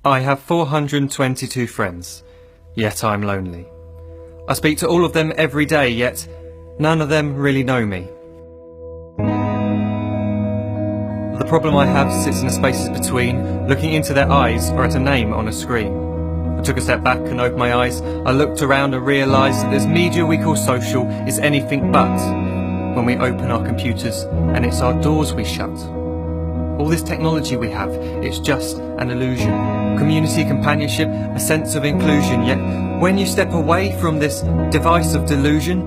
I have 422 friends, yet I'm lonely. I speak to all of them every day, yet none of them really know me. The problem I have sits in the spaces between looking into their eyes or at a name on a screen. I took a step back and opened my eyes. I looked around and realised that this media we call social is anything but when we open our computers and it's our doors we shut. All this technology we have, it's just an illusion. Community, companionship, a sense of inclusion. Yet when you step away from this device of delusion,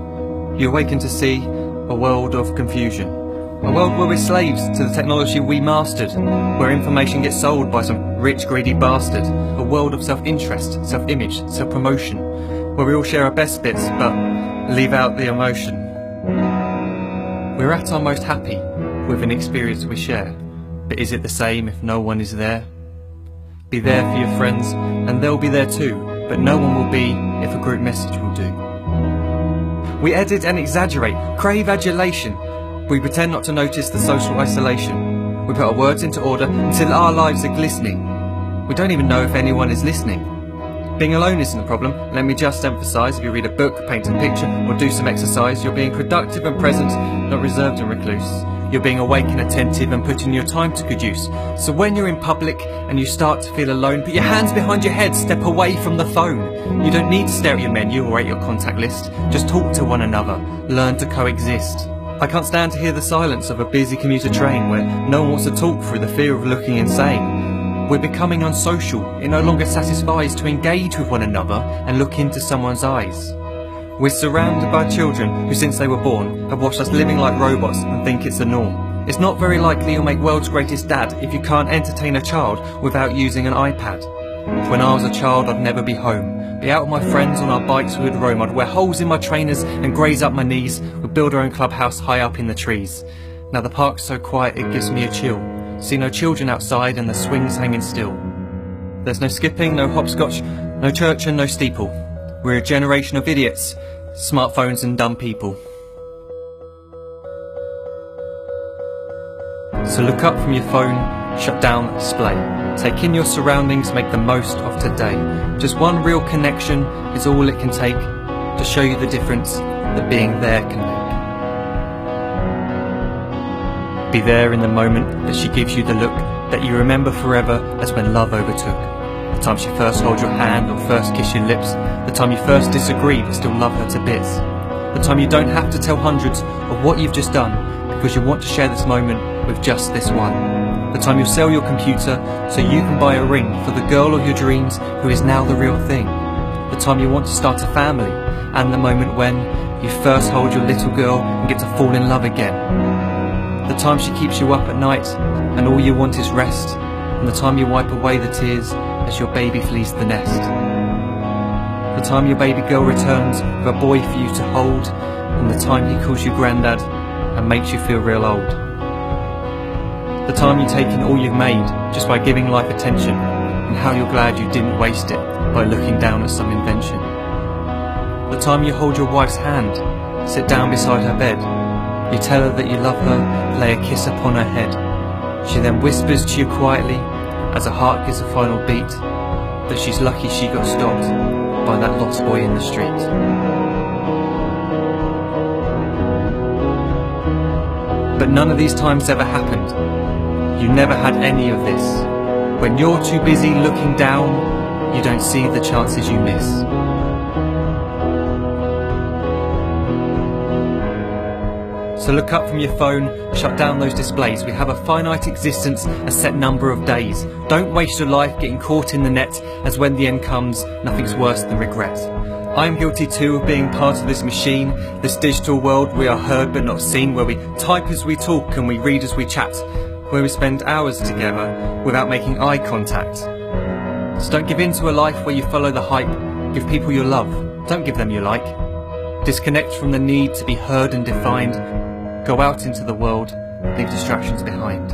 you awaken to see a world of confusion. A world where we're slaves to the technology we mastered, where information gets sold by some rich, greedy bastard. A world of self-interest, self-image, self-promotion, where we all share our best bits but leave out the emotion. We're at our most happy with an experience we share. But is it the same if no one is there? Be there for your friends, and they'll be there too, but no one will be if a group message will do. We edit and exaggerate, crave adulation. We pretend not to notice the social isolation. We put our words into order until our lives are glistening. We don't even know if anyone is listening. Being alone isn't a problem. Let me just emphasise, if you read a book, paint a picture, or do some exercise, you're being productive and present, not reserved and recluse. You're being awake and attentive and putting your time to good use. So when you're in public and you start to feel alone, put your hands behind your head, step away from the phone. You don't need to stare at your menu or at your contact list. Just talk to one another, learn to coexist. I can't stand to hear the silence of a busy commuter train where no one wants to talk through the fear of looking insane. We're becoming unsocial. It no longer satisfies to engage with one another and look into someone's eyes. We're surrounded by children who, since they were born, have watched us living like robots and think it's the norm. It's not very likely you'll make world's greatest dad if you can't entertain a child without using an iPad. When I was a child, I'd never be home. Be out with my friends on our bikes we would roam. I'd wear holes in my trainers and graze up my knees. We'd build our own clubhouse high up in the trees. Now the park's so quiet it gives me a chill. See no children outside and the swings hanging still. There's no skipping, no hopscotch, no church and no steeple. We're a generation of idiots, smartphones and dumb people. So look up from your phone, shut down the display. Take in your surroundings, make the most of today. Just one real connection is all it can take to show you the difference that being there can make. Be there in the moment that she gives you the look that you remember forever as when love overtook. The time she first holds your hand or first kiss your lips. The time you first disagree but still love her to bits. The time you don't have to tell hundreds of what you've just done because you want to share this moment with just this one. The time you sell your computer so you can buy a ring for the girl of your dreams who is now the real thing. The time you want to start a family, and the moment when you first hold your little girl and get to fall in love again. The time she keeps you up at night and all you want is rest, and the time you wipe away the tears as your baby flees the nest. The time your baby girl returns with a boy for you to hold, and the time he calls you granddad and makes you feel real old. The time you take in all you've made just by giving life attention, and how you're glad you didn't waste it by looking down at some invention. The time you hold your wife's hand, sit down beside her bed, you tell her that you love her, lay a kiss upon her head. She then whispers to you quietly, as her heart gives a final beat, that she's lucky she got stopped by that lost boy in the street. But none of these times ever happened. You never had any of this. When you're too busy looking down, you don't see the chances you miss. So look up from your phone, shut down those displays. We have a finite existence, a set number of days. Don't waste your life getting caught in the net, as when the end comes, nothing's worse than regret. I'm guilty too of being part of this machine, this digital world we are heard but not seen, where we type as we talk and we read as we chat, where we spend hours together without making eye contact. So don't give in to a life where you follow the hype. Give people your love, don't give them your like. Disconnect from the need to be heard and defined. Go out into the world, leave distractions behind.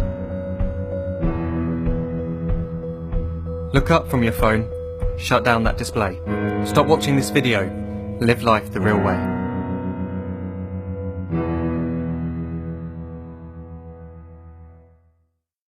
Look up from your phone, shut down that display. Stop watching this video, live life the real way.